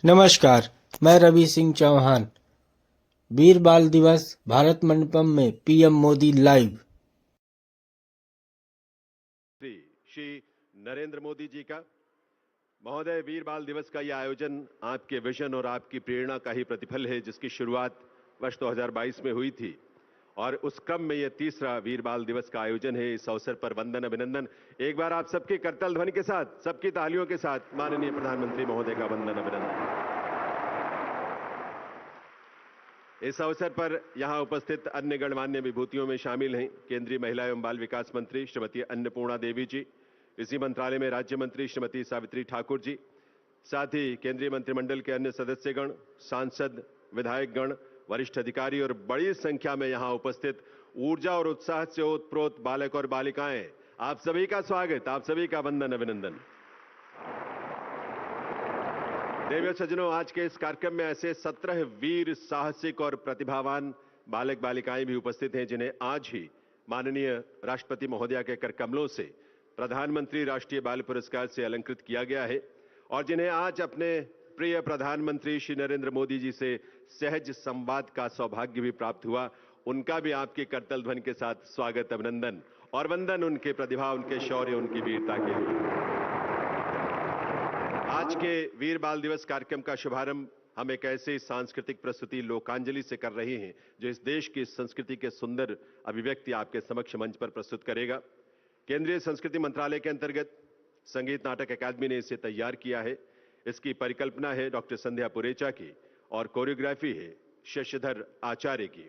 नमस्कार, मैं रवि सिंह चौहान। वीर बाल दिवस भारत मंडपम में पीएम मोदी लाइव। श्री नरेंद्र मोदी जी का महोदय, वीर बाल दिवस का यह आयोजन आपके विजन और आपकी प्रेरणा का ही प्रतिफल है, जिसकी शुरुआत वर्ष 2022 में हुई थी और उस क्रम में यह तीसरा वीर बाल दिवस का आयोजन है। इस अवसर पर वंदन अभिनंदन एक बार आप सबके करताल ध्वनि के साथ, सबकी तालियों के साथ माननीय प्रधानमंत्री महोदय का वंदन अभिनंदन। इस अवसर पर यहां उपस्थित अन्य गणमान्य विभूतियों में शामिल हैं केंद्रीय महिला एवं बाल विकास मंत्री श्रीमती अन्नपूर्णा देवी जी, इसी मंत्रालय में राज्य मंत्री श्रीमती सावित्री ठाकुर जी, साथ ही केंद्रीय मंत्रिमंडल के अन्य सदस्यगण, सांसद, विधायकगण, वरिष्ठ अधिकारी और बड़ी संख्या में यहां उपस्थित ऊर्जा और उत्साह से ओतप्रोत बालक और बालिकाएं, आप सभी का स्वागत, आप सभी का वंदन अभिनंदन। देवियों सज्जनों, आज के इस कार्यक्रम में ऐसे 17 वीर, साहसिक और प्रतिभावान बालक बालिकाएं भी उपस्थित हैं, जिन्हें आज ही माननीय राष्ट्रपति महोदया के कर कमलों से प्रधानमंत्री राष्ट्रीय बाल पुरस्कार से अलंकृत किया गया है और जिन्हें आज अपने प्रिय प्रधानमंत्री श्री नरेंद्र मोदी जी से सहज संवाद का सौभाग्य भी प्राप्त हुआ। उनका भी आपके करतल ध्वनि के साथ स्वागत, अभिनंदन और वंदन उनके प्रतिभा, उनके शौर्य, उनकी वीरता के लिए। आज के वीर बाल दिवस कार्यक्रम का शुभारंभ हम एक ऐसे सांस्कृतिक प्रस्तुति लोकांजलि से कर रहे हैं, जो इस देश की संस्कृति के सुंदर अभिव्यक्ति आपके समक्ष मंच पर प्रस्तुत करेगा। केंद्रीय संस्कृति मंत्रालय के अंतर्गत संगीत नाटक अकादमी ने इसे तैयार किया है। इसकी परिकल्पना है डॉक्टर संध्या पुरेचा की और कोरियोग्राफी है शशिधर आचार्य की।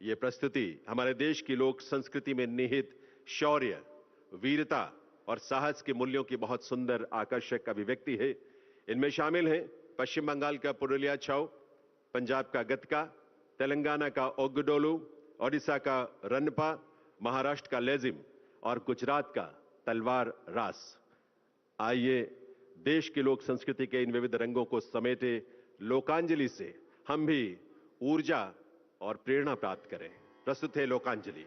यह प्रस्तुति हमारे देश की लोक संस्कृति में निहित शौर्य, वीरता और साहस के मूल्यों की बहुत सुंदर आकर्षक अभिव्यक्ति है। इनमें शामिल हैं पश्चिम बंगाल का पुरुलिया छाऊ, पंजाब का गतका, तेलंगाना का ओग्गडोलू, ओडिशा का रनपा, महाराष्ट्र का लेजिम और गुजरात का तलवार रास। आइए देश की लोक संस्कृति के इन विविध रंगों को समेटे लोकांजलि से हम भी ऊर्जा और प्रेरणा प्राप्त करें। प्रस्तुत है लोकांजलि।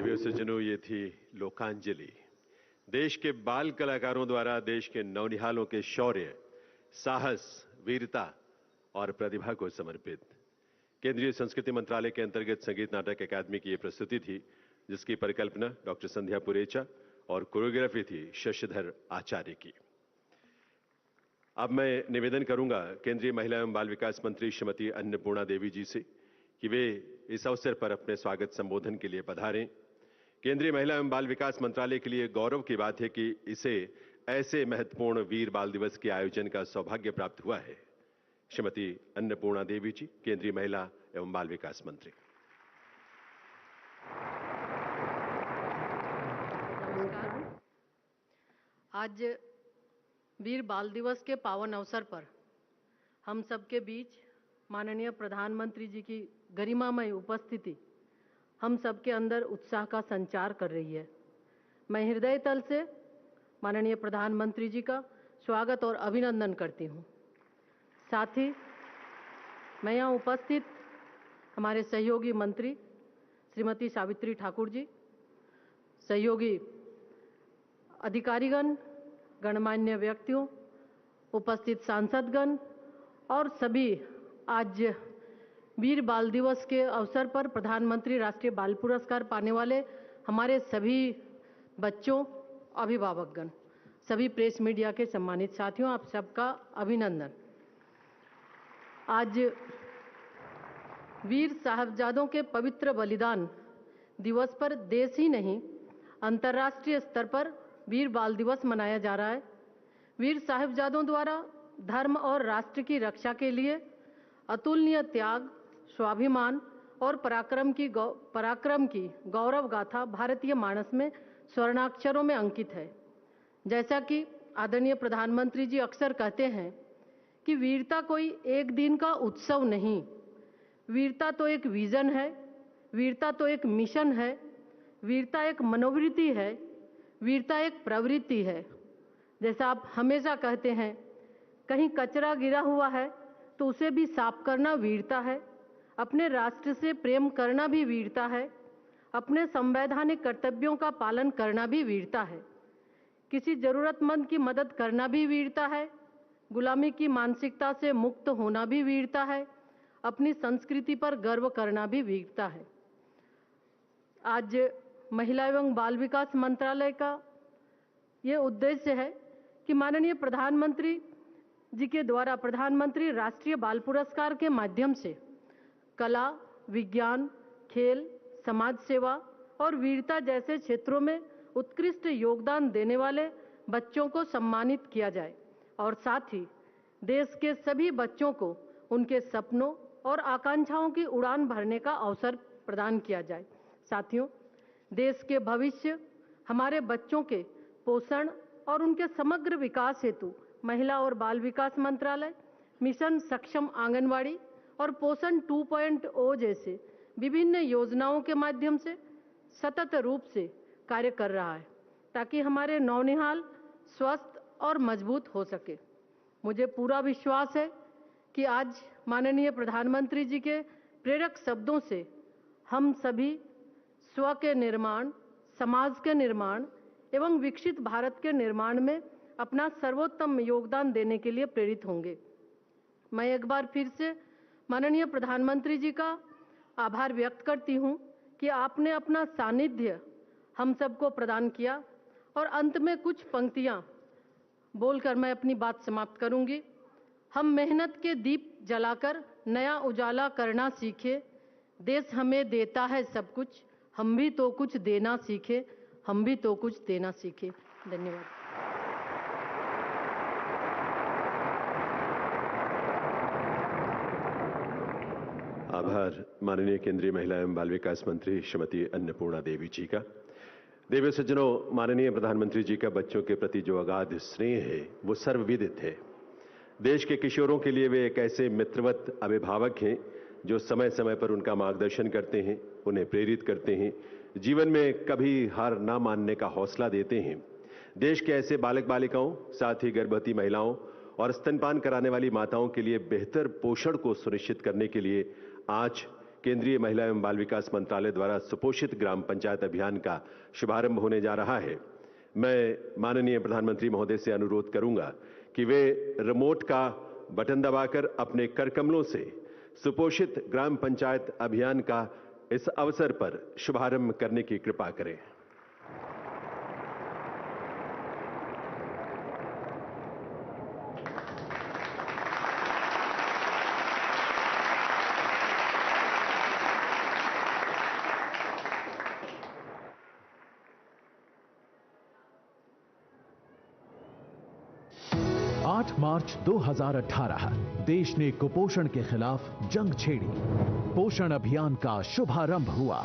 देवियों सज्जनों, ये थी लोकांजलि, देश के बाल कलाकारों द्वारा देश के नौनिहालों के शौर्य, साहस, वीरता और प्रतिभा को समर्पित। केंद्रीय संस्कृति मंत्रालय के अंतर्गत संगीत नाटक अकादमी की यह प्रस्तुति थी, जिसकी परिकल्पना डॉक्टर संध्या पुरेचा और कोरियोग्राफी थी शशिधर आचार्य की। अब मैं निवेदन करूंगा केंद्रीय महिला एवं बाल विकास मंत्री श्रीमती अन्नपूर्णा देवी जी से कि वे इस अवसर पर अपने स्वागत संबोधन के लिए पधारें। केंद्रीय महिला एवं बाल विकास मंत्रालय के लिए गौरव की बात है कि इसे ऐसे महत्वपूर्ण वीर बाल दिवस के आयोजन का सौभाग्य प्राप्त हुआ है। श्रीमती अन्नपूर्णा देवी जी, केंद्रीय महिला एवं बाल विकास मंत्री। नमस्कार। आज वीर बाल दिवस के पावन अवसर पर हम सबके बीच माननीय प्रधानमंत्री जी की गरिमामय उपस्थिति हम सबके अंदर उत्साह का संचार कर रही है। मैं हृदय तल से माननीय प्रधानमंत्री जी का स्वागत और अभिनंदन करती हूँ। साथ ही मैं यहाँ उपस्थित हमारे सहयोगी मंत्री श्रीमती सावित्री ठाकुर जी, सहयोगी अधिकारीगण, गणमान्य व्यक्तियों, उपस्थित सांसदगण और सभी आज वीर बाल दिवस के अवसर पर प्रधानमंत्री राष्ट्रीय बाल पुरस्कार पाने वाले हमारे सभी बच्चों, अभिभावकगण, सभी प्रेस मीडिया के सम्मानित साथियों, आप सबका अभिनंदन। आज वीर साहबजादों के पवित्र बलिदान दिवस पर देश ही नहीं, अंतर्राष्ट्रीय स्तर पर वीर बाल दिवस मनाया जा रहा है। वीर साहबजादों द्वारा धर्म और राष्ट्र की रक्षा के लिए अतुलनीय त्याग, स्वाभिमान और पराक्रम की गौरव गाथा भारतीय मानस में स्वर्णाक्षरों में अंकित है। जैसा कि आदरणीय प्रधानमंत्री जी अक्सर कहते हैं कि वीरता कोई एक दिन का उत्सव नहीं, वीरता तो एक विजन है, वीरता तो एक मिशन है, वीरता एक मनोवृत्ति है, वीरता एक प्रवृत्ति है। जैसा आप हमेशा कहते हैं, कहीं कचरा गिरा हुआ है तो उसे भी साफ करना वीरता है, अपने राष्ट्र से प्रेम करना भी वीरता है, अपने संवैधानिक कर्तव्यों का पालन करना भी वीरता है, किसी जरूरतमंद की मदद करना भी वीरता है, गुलामी की मानसिकता से मुक्त होना भी वीरता है, अपनी संस्कृति पर गर्व करना भी वीरता है। आज महिला एवं बाल विकास मंत्रालय का ये उद्देश्य है कि माननीय प्रधानमंत्री जी के द्वारा प्रधानमंत्री राष्ट्रीय बाल पुरस्कार के माध्यम से कला, विज्ञान, खेल, समाज सेवा और वीरता जैसे क्षेत्रों में उत्कृष्ट योगदान देने वाले बच्चों को सम्मानित किया जाए और साथ ही देश के सभी बच्चों को उनके सपनों और आकांक्षाओं की उड़ान भरने का अवसर प्रदान किया जाए। साथियों, देश के भविष्य, हमारे बच्चों के पोषण और उनके समग्र विकास हेतु महिला और बाल विकास मंत्रालय मिशन सक्षम आंगनवाड़ी और पोषण 2.0 जैसे विभिन्न योजनाओं के माध्यम से सतत रूप से कार्य कर रहा है ताकि हमारे नौनिहाल स्वस्थ और मजबूत हो सके। मुझे पूरा विश्वास है कि आज माननीय प्रधानमंत्री जी के प्रेरक शब्दों से हम सभी स्व के निर्माण, समाज के निर्माण एवं विकसित भारत के निर्माण में अपना सर्वोत्तम योगदान देने के लिए प्रेरित होंगे। मैं एक बार फिर से माननीय प्रधानमंत्री जी का आभार व्यक्त करती हूं कि आपने अपना सानिध्य हम सबको प्रदान किया। और अंत में कुछ पंक्तियां बोलकर मैं अपनी बात समाप्त करूंगी। हम मेहनत के दीप जलाकर नया उजाला करना सीखे, देश हमें देता है सब कुछ, हम भी तो कुछ देना सीखे, हम भी तो कुछ देना सीखे। धन्यवाद। आभार माननीय केंद्रीय महिला एवं बाल विकास मंत्री श्रीमती अन्नपूर्णा देवी जी का। देवी सज्जनों, माननीय प्रधानमंत्री जी का बच्चों के प्रति जो अगाध स्नेह है वो सर्वविदित है। देश के किशोरों के लिए वे एक ऐसे मित्रवत अभिभावक हैं जो समय समय पर उनका मार्गदर्शन करते हैं, उन्हें प्रेरित करते हैं, जीवन में कभी हार ना मानने का हौसला देते हैं। देश के ऐसे बालक बालिकाओं, साथ ही गर्भवती महिलाओं और स्तनपान कराने वाली माताओं के लिए बेहतर पोषण को सुनिश्चित करने के लिए आज केंद्रीय महिला एवं बाल विकास मंत्रालय द्वारा सुपोषित ग्राम पंचायत अभियान का शुभारंभ होने जा रहा है। मैं माननीय प्रधानमंत्री महोदय से अनुरोध करूंगा कि वे रिमोट का बटन दबाकर अपने कर कमलों से सुपोषित ग्राम पंचायत अभियान का इस अवसर पर शुभारंभ करने की कृपा करें। मार्च 2018 देश ने कुपोषण के खिलाफ जंग छेड़ी। पोषण अभियान का शुभारंभ हुआ।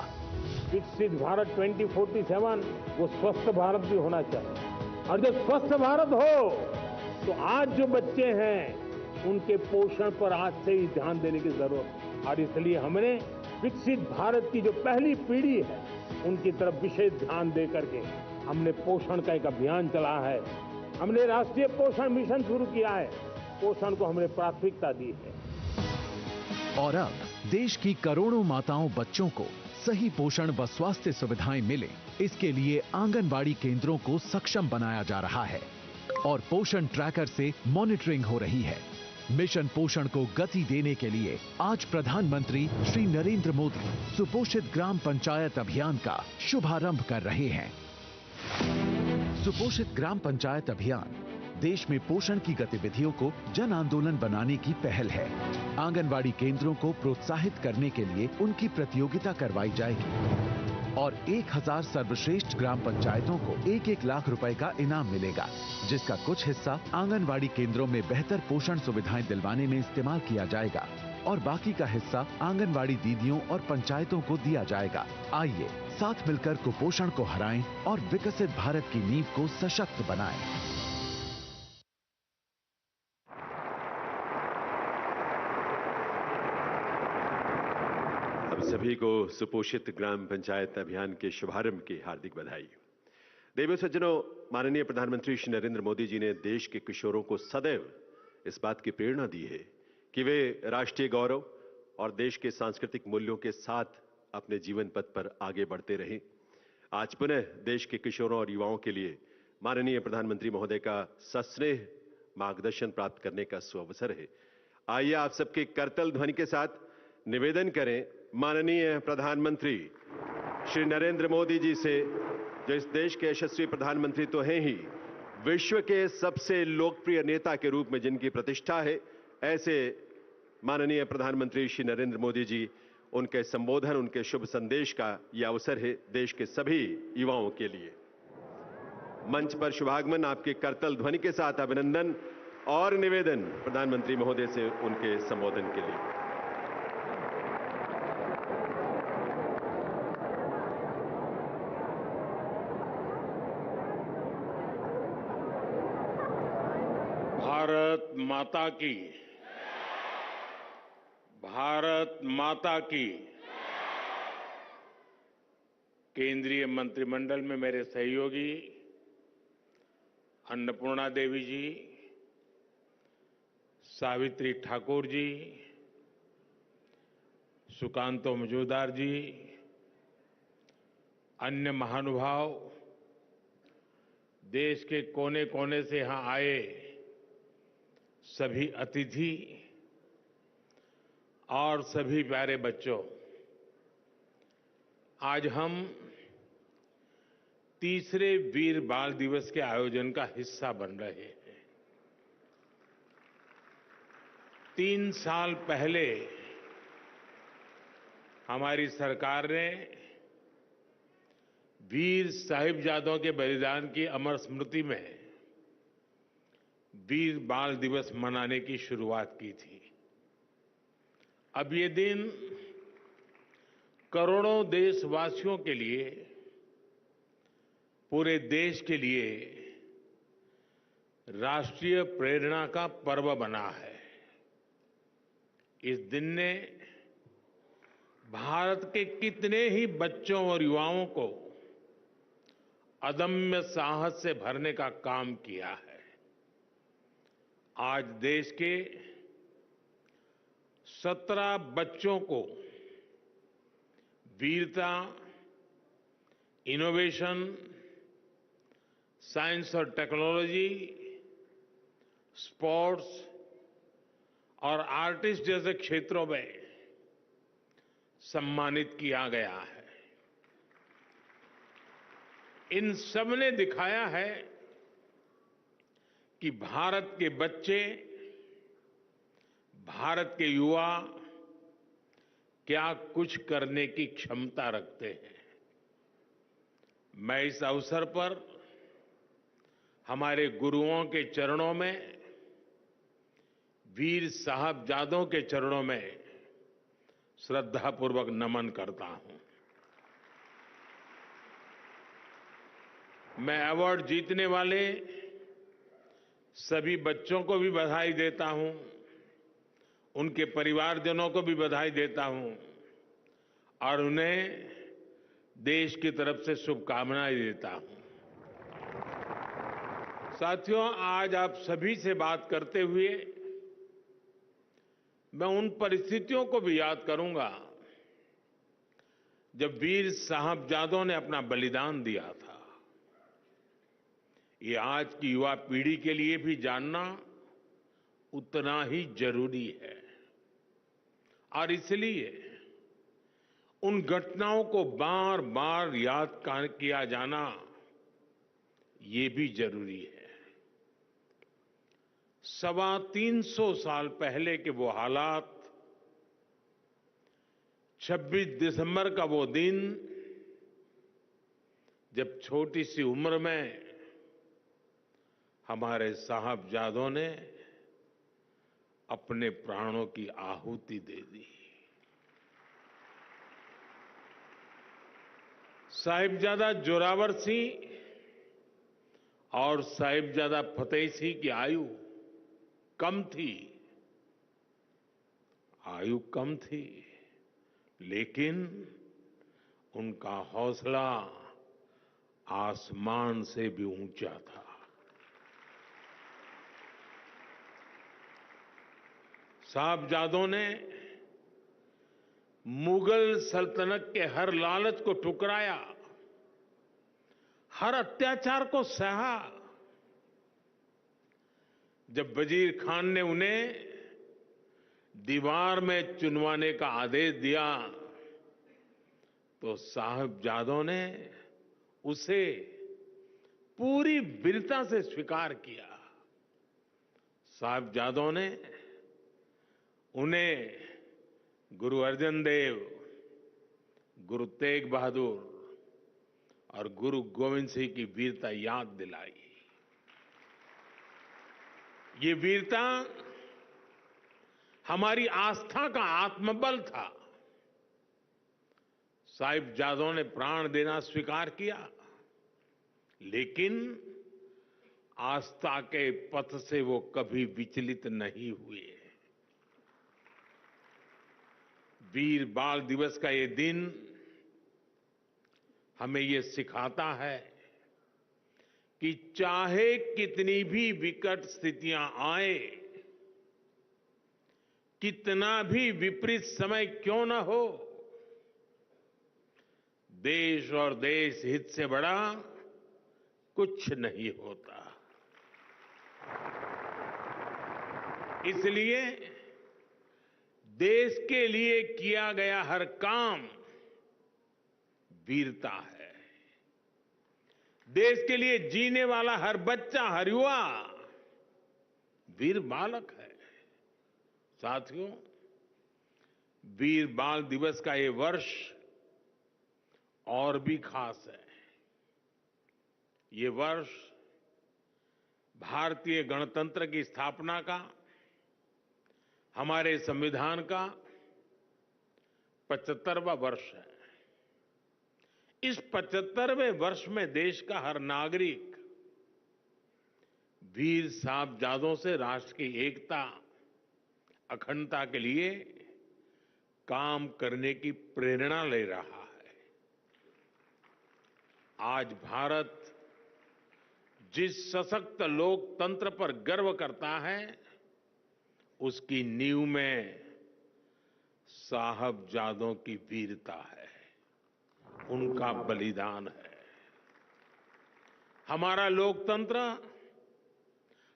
विकसित भारत 2047 वो स्वस्थ भारत भी होना चाहिए, और जब स्वस्थ भारत हो तो आज जो बच्चे हैं उनके पोषण पर आज से ही ध्यान देने की जरूरत है। और इसलिए हमने विकसित भारत की जो पहली पीढ़ी है उनकी तरफ विशेष ध्यान दे करके हमने पोषण का एक अभियान चला है। हमने राष्ट्रीय पोषण मिशन शुरू किया है। पोषण को हमने प्राथमिकता दी है। और अब देश की करोड़ों माताओं बच्चों को सही पोषण व स्वास्थ्य सुविधाएं मिले, इसके लिए आंगनबाड़ी केंद्रों को सक्षम बनाया जा रहा है और पोषण ट्रैकर से मॉनिटरिंग हो रही है। मिशन पोषण को गति देने के लिए आज प्रधानमंत्री श्री नरेंद्र मोदी सुपोषित ग्राम पंचायत अभियान का शुभारंभ कर रहे हैं। सुपोषित ग्राम पंचायत अभियान देश में पोषण की गतिविधियों को जन आंदोलन बनाने की पहल है। आंगनबाड़ी केंद्रों को प्रोत्साहित करने के लिए उनकी प्रतियोगिता करवाई जाएगी और 1000 सर्वश्रेष्ठ ग्राम पंचायतों को 1-1 लाख रुपए का इनाम मिलेगा, जिसका कुछ हिस्सा आंगनबाड़ी केंद्रों में बेहतर पोषण सुविधाएं दिलवाने में इस्तेमाल किया जाएगा और बाकी का हिस्सा आंगनबाड़ी दीदियों और पंचायतों को दिया जाएगा। आइए साथ मिलकर कुपोषण को हराएं और विकसित भारत की नींव को सशक्त बनाएं। अब सभी को सुपोषित ग्राम पंचायत अभियान के शुभारंभ की हार्दिक बधाई। देवी सज्जनों, माननीय प्रधानमंत्री श्री नरेंद्र मोदी जी ने देश के किशोरों को सदैव इस बात की प्रेरणा दी है कि वे राष्ट्रीय गौरव और देश के सांस्कृतिक मूल्यों के साथ अपने जीवन पथ पर आगे बढ़ते रहें। आज पुनः देश के किशोरों और युवाओं के लिए माननीय प्रधानमंत्री महोदय का सस्नेह मार्गदर्शन प्राप्त करने का सुअवसर है। आइए आप सबके करतल ध्वनि के साथ निवेदन करें माननीय प्रधानमंत्री श्री नरेंद्र मोदी जी से, जो इस देश के यशस्वी प्रधानमंत्री तो हैं ही, विश्व के सबसे लोकप्रिय नेता के रूप में जिनकी प्रतिष्ठा है, ऐसे माननीय प्रधानमंत्री श्री नरेंद्र मोदी जी, उनके संबोधन, उनके शुभ संदेश का यह अवसर है देश के सभी युवाओं के लिए। मंच पर शुभागमन, आपके करतल ध्वनि के साथ अभिनंदन और निवेदन प्रधानमंत्री महोदय से उनके संबोधन के लिए। भारत माता की, भारत माता की। केंद्रीय मंत्रिमंडल में मेरे सहयोगी अन्नपूर्णा देवी जी, सावित्री ठाकुर जी, सुकांतो मजूमदार जी, अन्य महानुभाव, देश के कोने कोने से यहां आए सभी अतिथि और सभी प्यारे बच्चों, आज हम तीसरे वीर बाल दिवस के आयोजन का हिस्सा बन रहे हैं। 3 साल पहले हमारी सरकार ने वीर साहिबजादों के बलिदान की अमर स्मृति में वीर बाल दिवस मनाने की शुरुआत की थी। अब ये दिन करोड़ों देशवासियों के लिए, पूरे देश के लिए राष्ट्रीय प्रेरणा का पर्व बना है। इस दिन ने भारत के कितने ही बच्चों और युवाओं को अदम्य साहस से भरने का काम किया है। आज देश के 17 बच्चों को वीरता, इनोवेशन, साइंस और टेक्नोलॉजी, स्पोर्ट्स और आर्टिस्ट जैसे क्षेत्रों में सम्मानित किया गया है। इन सब ने दिखाया है कि भारत के बच्चे, भारत के युवा क्या कुछ करने की क्षमता रखते हैं। मैं इस अवसर पर हमारे गुरुओं के चरणों में, वीर साहबजादों के चरणों में श्रद्धापूर्वक नमन करता हूं। मैं अवार्ड जीतने वाले सभी बच्चों को भी बधाई देता हूं, उनके परिवारजनों को भी बधाई देता हूं और उन्हें देश की तरफ से शुभकामनाएं देता हूं। साथियों, आज आप सभी से बात करते हुए मैं उन परिस्थितियों को भी याद करूंगा जब वीर साहबजादों ने अपना बलिदान दिया था। ये आज की युवा पीढ़ी के लिए भी जानना उतना ही जरूरी है और इसलिए उन घटनाओं को बार बार याद किया जाना ये भी जरूरी है। 325 साल पहले के वो हालात, 26 दिसंबर का वो दिन जब छोटी सी उम्र में हमारे साहबजादों ने अपने प्राणों की आहुति दे दी। साहिबजादा जोरावर सिंह और साहिबजादा फतेह सिंह की आयु कम थी, लेकिन उनका हौसला आसमान से भी ऊंचा था। साहबजादों ने मुगल सल्तनत के हर लालच को ठुकराया, हर अत्याचार को सहा। जब वजीर खान ने उन्हें दीवार में चुनवाने का आदेश दिया तो साहबजादों ने उसे पूरी वीरता से स्वीकार किया। साहबजादों ने उन्हें गुरु अर्जन देव, गुरु तेग बहादुर और गुरु गोविंद सिंह की वीरता याद दिलाई। ये वीरता हमारी आस्था का आत्मबल था। साहिबजादों ने प्राण देना स्वीकार किया, लेकिन आस्था के पथ से वो कभी विचलित नहीं हुए। वीर बाल दिवस का ये दिन हमें ये सिखाता है कि चाहे कितनी भी विकट स्थितियां आए, कितना भी विपरीत समय क्यों न हो, देश और देश हित से बड़ा कुछ नहीं होता। इसलिए देश के लिए किया गया हर काम वीरता है। देश के लिए जीने वाला हर बच्चा, हर युवा वीर बालक है। साथियों, वीर बाल दिवस का ये वर्ष और भी खास है। ये वर्ष भारतीय गणतंत्र की स्थापना का, हमारे संविधान का 75वां वर्ष है। इस 75वें वर्ष में देश का हर नागरिक वीर साहबजादों से राष्ट्र की एकता, अखंडता के लिए काम करने की प्रेरणा ले रहा है। आज भारत जिस सशक्त लोकतंत्र पर गर्व करता है, उसकी नींव में साहबजादों की वीरता है। उनका बलिदान है। हमारा लोकतंत्र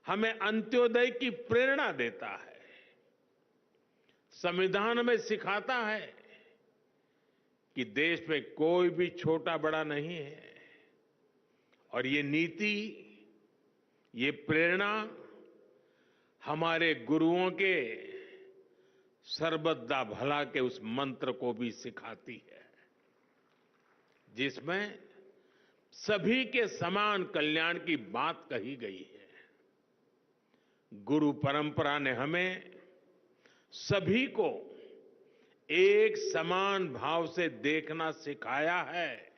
हमें अंत्योदय की प्रेरणा देता है। संविधान में सिखाता है कि देश में कोई भी छोटा बड़ा नहीं है और ये नीति, ये प्रेरणा हमारे गुरुओं के सर्वदा भला के उस मंत्र को भी सिखाती है, जिसमें सभी के समान कल्याण की बात कही गई है। गुरु परंपरा ने हमें सभी को एक समान भाव से देखना सिखाया है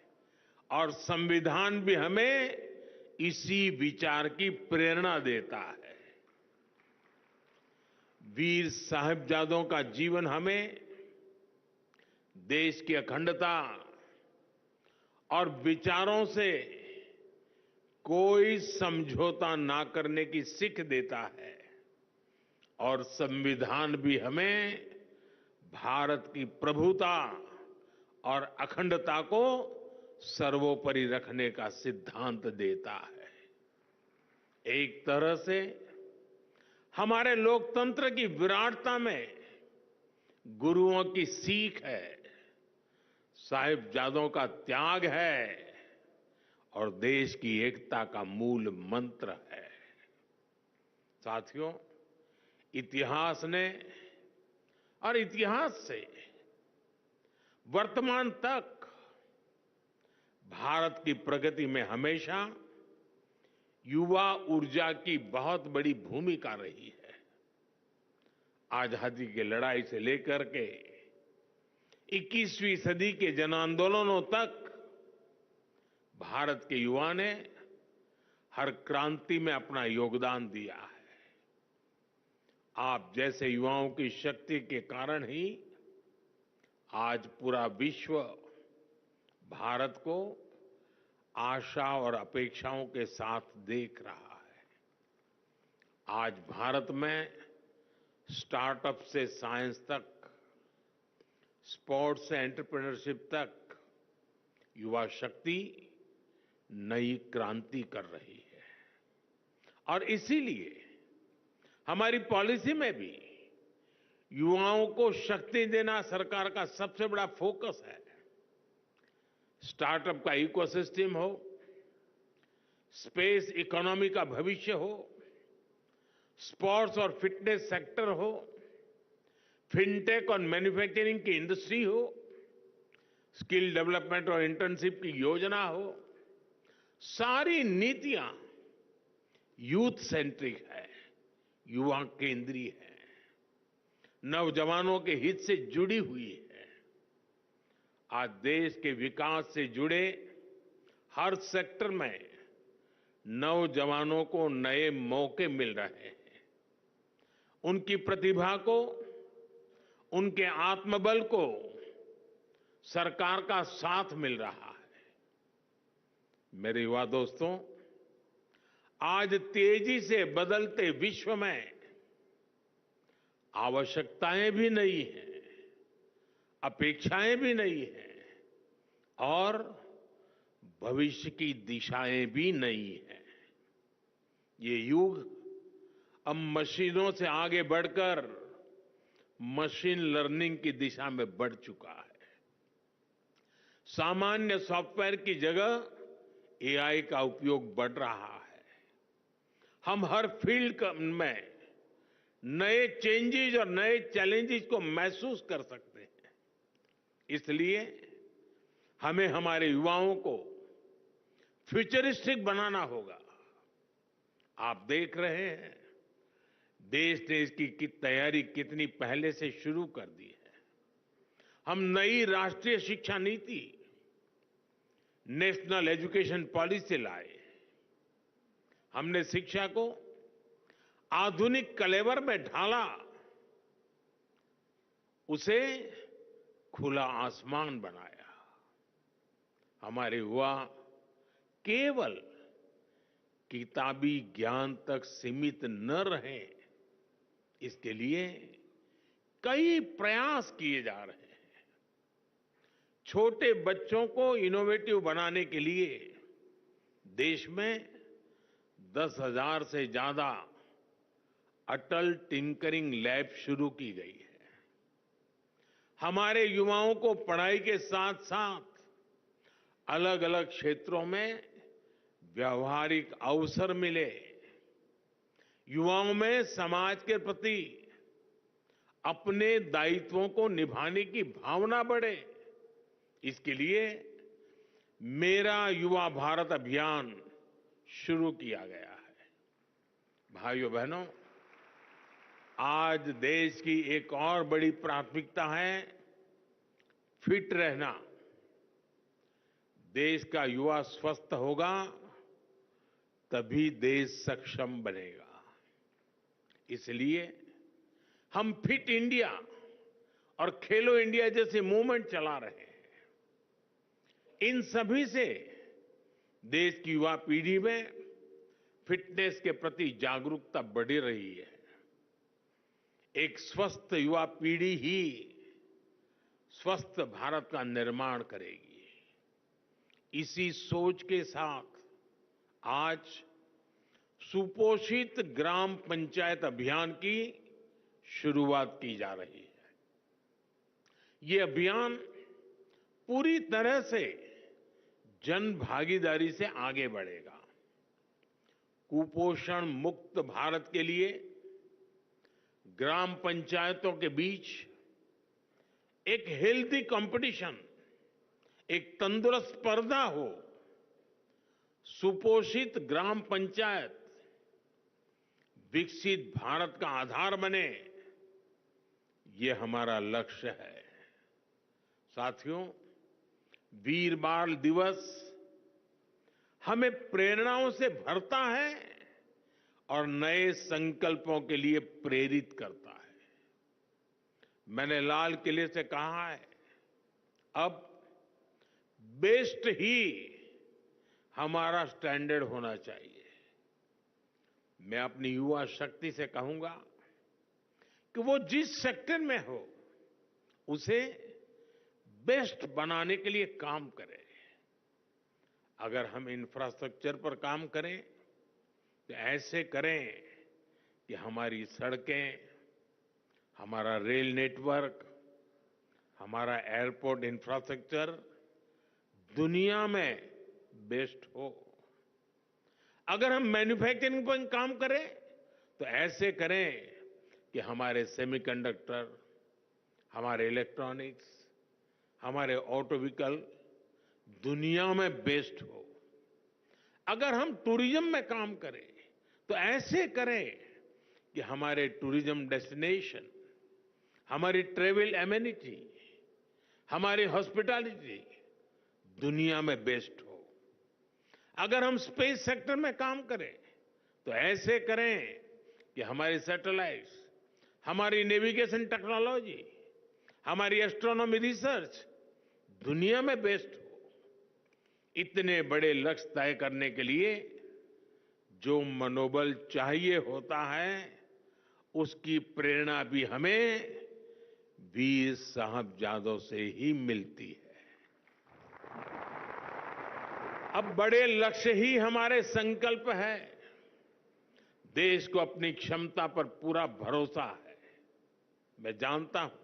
और संविधान भी हमें इसी विचार की प्रेरणा देता है। वीर साहिबजादों का जीवन हमें देश की अखंडता और विचारों से कोई समझौता ना करने की सीख देता है और संविधान भी हमें भारत की प्रभुता और अखंडता को सर्वोपरि रखने का सिद्धांत देता है। एक तरह से हमारे लोकतंत्र की विराटता में गुरुओं की सीख है, साहिबजादों का त्याग है और देश की एकता का मूल मंत्र है। साथियों, इतिहास ने और इतिहास से वर्तमान तक भारत की प्रगति में हमेशा युवा ऊर्जा की बहुत बड़ी भूमिका रही है। आजादी की लड़ाई से लेकर के 21वीं सदी के जन आंदोलनों तक भारत के युवा ने हर क्रांति में अपना योगदान दिया है। आप जैसे युवाओं की शक्ति के कारण ही आज पूरा विश्व भारत को आशा और अपेक्षाओं के साथ देख रहा है। आज भारत में स्टार्टअप से साइंस तक, स्पोर्ट्स से एंटरप्रेन्योरशिप तक युवा शक्ति नई क्रांति कर रही है और इसीलिए हमारी पॉलिसी में भी युवाओं को शक्ति देना सरकार का सबसे बड़ा फोकस है। स्टार्टअप का इकोसिस्टम हो, स्पेस इकोनॉमी का भविष्य हो, स्पोर्ट्स और फिटनेस सेक्टर हो, फिनटेक और मैन्युफैक्चरिंग की इंडस्ट्री हो, स्किल डेवलपमेंट और इंटर्नशिप की योजना हो, सारी नीतियां यूथ सेंट्रिक है, युवा केंद्रीय है, नौजवानों के हित से जुड़ी हुई है। आज देश के विकास से जुड़े हर सेक्टर में नौजवानों को नए मौके मिल रहे हैं। उनकी प्रतिभा को, उनके आत्मबल को सरकार का साथ मिल रहा है। मेरे युवा दोस्तों, आज तेजी से बदलते विश्व में आवश्यकताएं भी नई हैं, अपेक्षाएं भी नई हैं और भविष्य की दिशाएं भी नई हैं। ये युग अब मशीनों से आगे बढ़कर मशीन लर्निंग की दिशा में बढ़ चुका है। सामान्य सॉफ्टवेयर की जगह एआई का उपयोग बढ़ रहा है। हम हर फील्ड में नए चेंजेस और नए चैलेंजेस को महसूस कर सकते हैं। इसलिए हमें हमारे युवाओं को फ्यूचरिस्टिक बनाना होगा। आप देख रहे हैं देश ने इसकी तैयारी कितनी पहले से शुरू कर दी है। हम नई राष्ट्रीय शिक्षा नीति, नेशनल एजुकेशन पॉलिसी लाए। हमने शिक्षा को आधुनिक कलेवर में ढाला, उसे खुला आसमान बनाया। हमारे युवा केवल किताबी ज्ञान तक सीमित न रहे, इसके लिए कई प्रयास किए जा रहे हैं। छोटे बच्चों को इनोवेटिव बनाने के लिए देश में 10,000 से ज्यादा अटल टिंकरिंग लैब शुरू की गई है। हमारे युवाओं को पढ़ाई के साथ साथ अलग अलग क्षेत्रों में व्यावहारिक अवसर मिले, युवाओं में समाज के प्रति अपने दायित्वों को निभाने की भावना बढ़े, इसके लिए मेरा युवा भारत अभियान शुरू किया गया है। भाइयों बहनों, आज देश की एक और बड़ी प्राथमिकता है फिट रहना। देश का युवा स्वस्थ होगा तभी देश सक्षम बनेगा। इसलिए हम फिट इंडिया और खेलो इंडिया जैसे मूवमेंट चला रहे हैं। इन सभी से देश की युवा पीढ़ी में फिटनेस के प्रति जागरूकता बढ़ रही है। एक स्वस्थ युवा पीढ़ी ही स्वस्थ भारत का निर्माण करेगी। इसी सोच के साथ आज सुपोषित ग्राम पंचायत अभियान की शुरुआत की जा रही है। ये अभियान पूरी तरह से जन भागीदारी से आगे बढ़ेगा। कुपोषण मुक्त भारत के लिए ग्राम पंचायतों के बीच एक हेल्दी कंपटीशन, एक तंदुरुस्त स्पर्धा हो, सुपोषित ग्राम पंचायत विकसित भारत का आधार बने, ये हमारा लक्ष्य है। साथियों, वीर बाल दिवस हमें प्रेरणाओं से भरता है और नए संकल्पों के लिए प्रेरित करता है। मैंने लाल किले से कहा है, अब बेस्ट ही हमारा स्टैंडर्ड होना चाहिए। मैं अपनी युवा शक्ति से कहूंगा कि वो जिस सेक्टर में हो उसे बेस्ट बनाने के लिए काम करें। अगर हम इंफ्रास्ट्रक्चर पर काम करें तो ऐसे करें कि हमारी सड़कें, हमारा रेल नेटवर्क, हमारा एयरपोर्ट इंफ्रास्ट्रक्चर दुनिया में बेस्ट हो। अगर हम मैन्युफैक्चरिंग पर काम करें तो ऐसे करें कि हमारे सेमीकंडक्टर, हमारे इलेक्ट्रॉनिक्स, हमारे ऑटो व्हीकल दुनिया में बेस्ट हो। अगर हम टूरिज्म में काम करें तो ऐसे करें कि हमारे टूरिज्म डेस्टिनेशन, हमारी ट्रेवल एमेनिटी, हमारी हॉस्पिटैलिटी दुनिया में बेस्ट हो। अगर हम स्पेस सेक्टर में काम करें तो ऐसे करें कि हमारी सैटेलाइट्स, हमारी नेविगेशन टेक्नोलॉजी, हमारी एस्ट्रोनॉमी रिसर्च दुनिया में बेस्ट हो। इतने बड़े लक्ष्य तय करने के लिए जो मनोबल चाहिए होता है, उसकी प्रेरणा भी हमें वीर साहबजादों से ही मिलती है। अब बड़े लक्ष्य ही हमारे संकल्प है। देश को अपनी क्षमता पर पूरा भरोसा है। मैं जानता हूं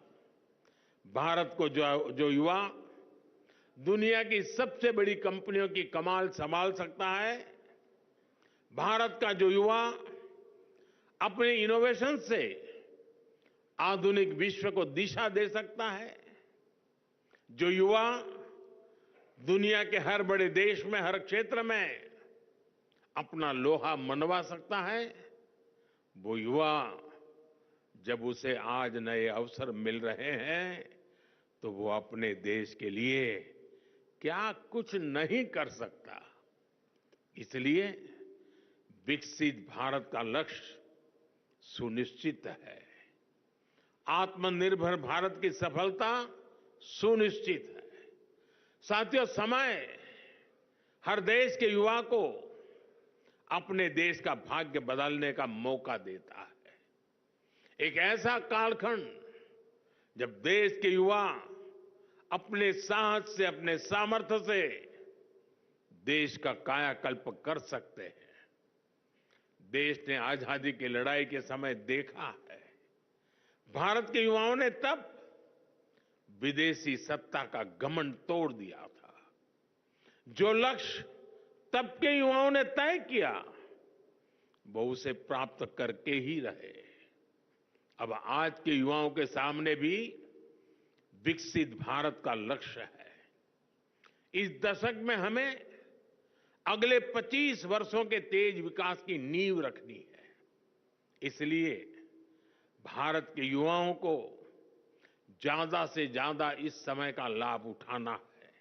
भारत को जो युवा दुनिया की सबसे बड़ी कंपनियों की कमाल संभाल सकता है, भारत का जो युवा अपने इनोवेशन से आधुनिक विश्व को दिशा दे सकता है, जो युवा दुनिया के हर बड़े देश में, हर क्षेत्र में अपना लोहा मनवा सकता है, वो युवा जब उसे आज नए अवसर मिल रहे हैं तो वो अपने देश के लिए क्या कुछ नहीं कर सकता। इसलिए विकसित भारत का लक्ष्य सुनिश्चित है। आत्मनिर्भर भारत की सफलता सुनिश्चित है। साथियों, समय हर देश के युवा को अपने देश का भाग्य बदलने का मौका देता है। एक ऐसा कालखंड जब देश के युवा अपने साहस से, अपने सामर्थ्य से देश का कायाकल्प कर सकते हैं। देश ने आजादी की लड़ाई के समय देखा है, भारत के युवाओं ने तब विदेशी सत्ता का घमंड तोड़ दिया था। जो लक्ष्य तब के युवाओं ने तय किया, वो उसे प्राप्त करके ही रहे। अब आज के युवाओं के सामने भी विकसित भारत का लक्ष्य है। इस दशक में हमें अगले 25 वर्षों के तेज विकास की नींव रखनी है। इसलिए भारत के युवाओं को ज्यादा से ज्यादा इस समय का लाभ उठाना है।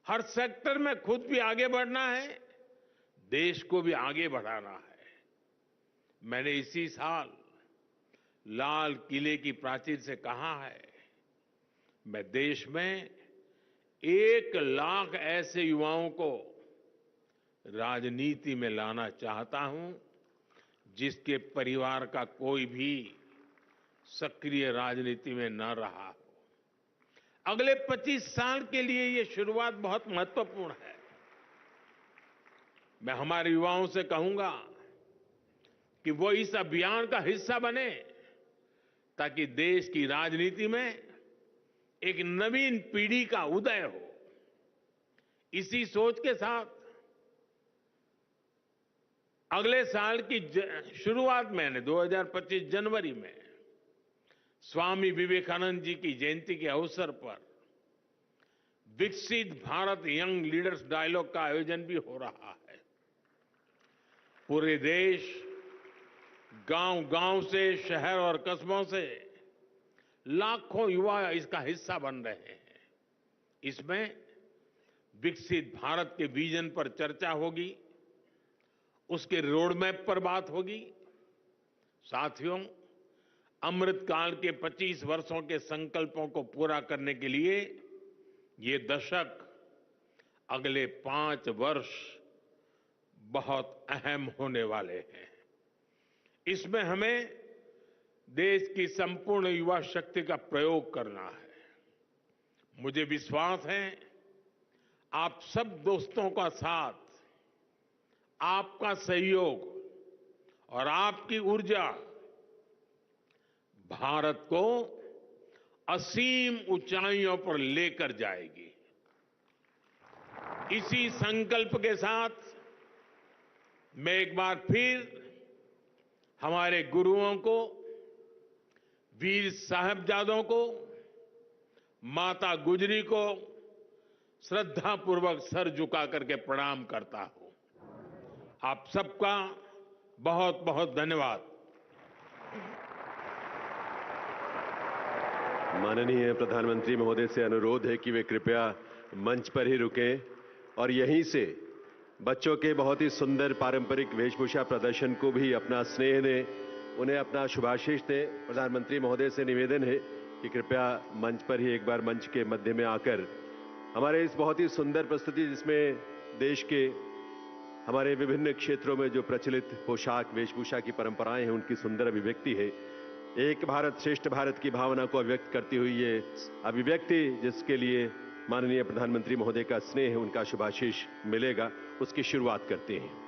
हर सेक्टर में खुद भी आगे बढ़ना है, देश को भी आगे बढ़ाना है। मैंने इसी साल लाल किले की प्राचीर से कहा है, मैं देश में 1 लाख ऐसे युवाओं को राजनीति में लाना चाहता हूं जिसके परिवार का कोई भी सक्रिय राजनीति में न रहा हो। अगले 25 साल के लिए ये शुरुआत बहुत महत्वपूर्ण है। मैं हमारे युवाओं से कहूंगा कि वो इस अभियान का हिस्सा बने, ताकि देश की राजनीति में एक नवीन पीढ़ी का उदय हो। इसी सोच के साथ अगले साल की शुरुआत मैंने 2025 जनवरी में स्वामी विवेकानंद जी की जयंती के अवसर पर विकसित भारत यंग लीडर्स डायलॉग का आयोजन भी हो रहा है। पूरे देश, गांव-गांव से, शहर और कस्बों से लाखों युवा इसका हिस्सा बन रहे हैं। इसमें विकसित भारत के विजन पर चर्चा होगी, उसके रोडमैप पर बात होगी। साथियों, अमृतकाल के 25 वर्षों के संकल्पों को पूरा करने के लिए ये दशक, अगले 5 वर्ष बहुत अहम होने वाले हैं। इसमें हमें देश की संपूर्ण युवा शक्ति का प्रयोग करना है। मुझे विश्वास है आप सब दोस्तों का साथ, आपका सहयोग और आपकी ऊर्जा भारत को असीम ऊंचाइयों पर लेकर जाएगी। इसी संकल्प के साथ मैं एक बार फिर हमारे गुरुओं को, वीर साहिबजादों को, माता गुजरी को श्रद्धापूर्वक सर झुका करके प्रणाम करता हूं। आप सबका बहुत बहुत धन्यवाद। माननीय प्रधानमंत्री महोदय से अनुरोध है कि वे कृपया मंच पर ही रुकें और यहीं से बच्चों के बहुत ही सुंदर पारंपरिक वेशभूषा प्रदर्शन को भी अपना स्नेह दें, उन्हें अपना शुभाशीष दें। प्रधानमंत्री महोदय से निवेदन है कि कृपया मंच पर ही एक बार मंच के मध्य में आकर हमारे इस बहुत ही सुंदर प्रस्तुति, जिसमें देश के हमारे विभिन्न क्षेत्रों में जो प्रचलित पोशाक वेशभूषा की परंपराएं हैं, उनकी सुंदर अभिव्यक्ति है। एक भारत श्रेष्ठ भारत की भावना को अभिव्यक्त करती हुई ये अभिव्यक्ति, जिसके लिए माननीय प्रधानमंत्री महोदय का स्नेह, उनका शुभाशीष मिलेगा, उसकी शुरुआत करते हैं।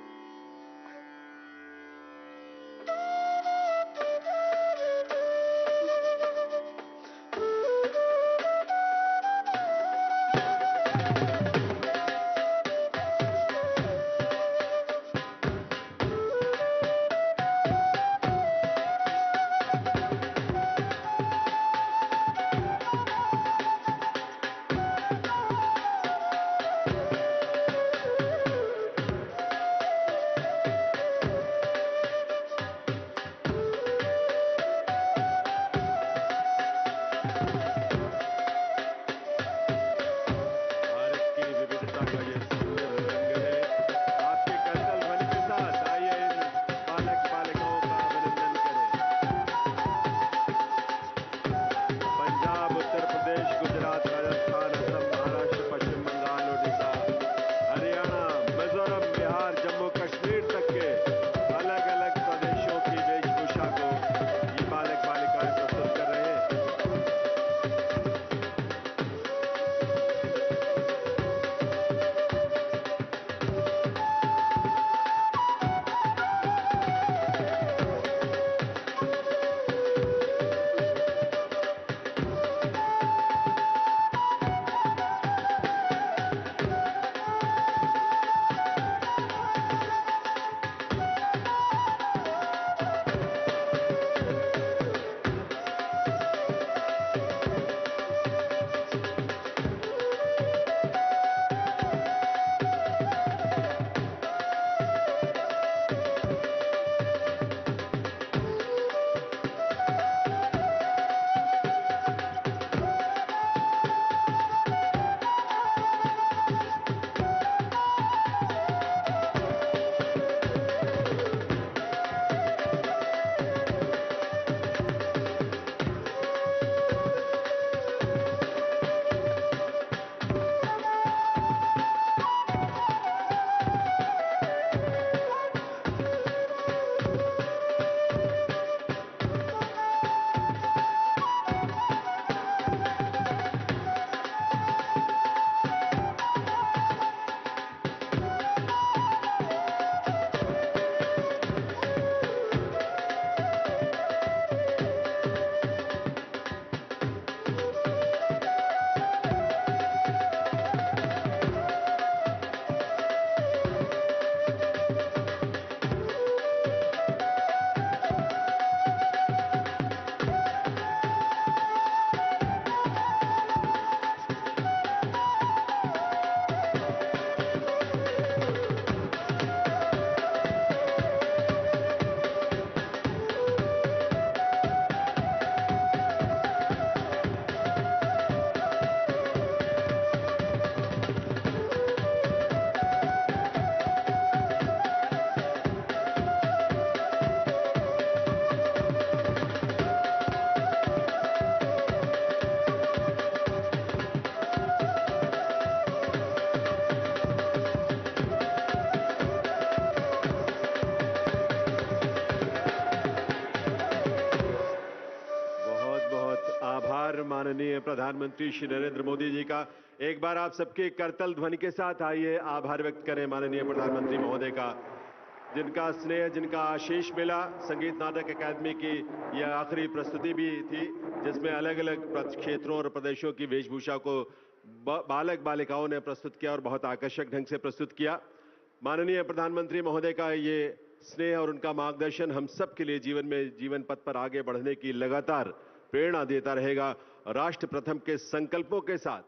माननीय प्रधानमंत्री श्री नरेंद्र मोदी जी का। एक बार आप सबके करतल ध्वनि के साथ आइए आभार व्यक्त करें माननीय प्रधानमंत्री महोदय का, जिनका स्नेह, जिनका आशीष मिला। संगीत नाटक अकादमी की यह आखिरी प्रस्तुति भी थी, जिसमें अलग अलग क्षेत्रों और प्रदेशों की वेशभूषा को बालक बालिकाओं ने प्रस्तुत किया और बहुत आकर्षक ढंग से प्रस्तुत किया। माननीय प्रधानमंत्री महोदय का ये स्नेह और उनका मार्गदर्शन हम सब के लिए जीवन पथ पर आगे बढ़ने की लगातार प्रेरणा देता रहेगा। राष्ट्र प्रथम के संकल्पों के साथ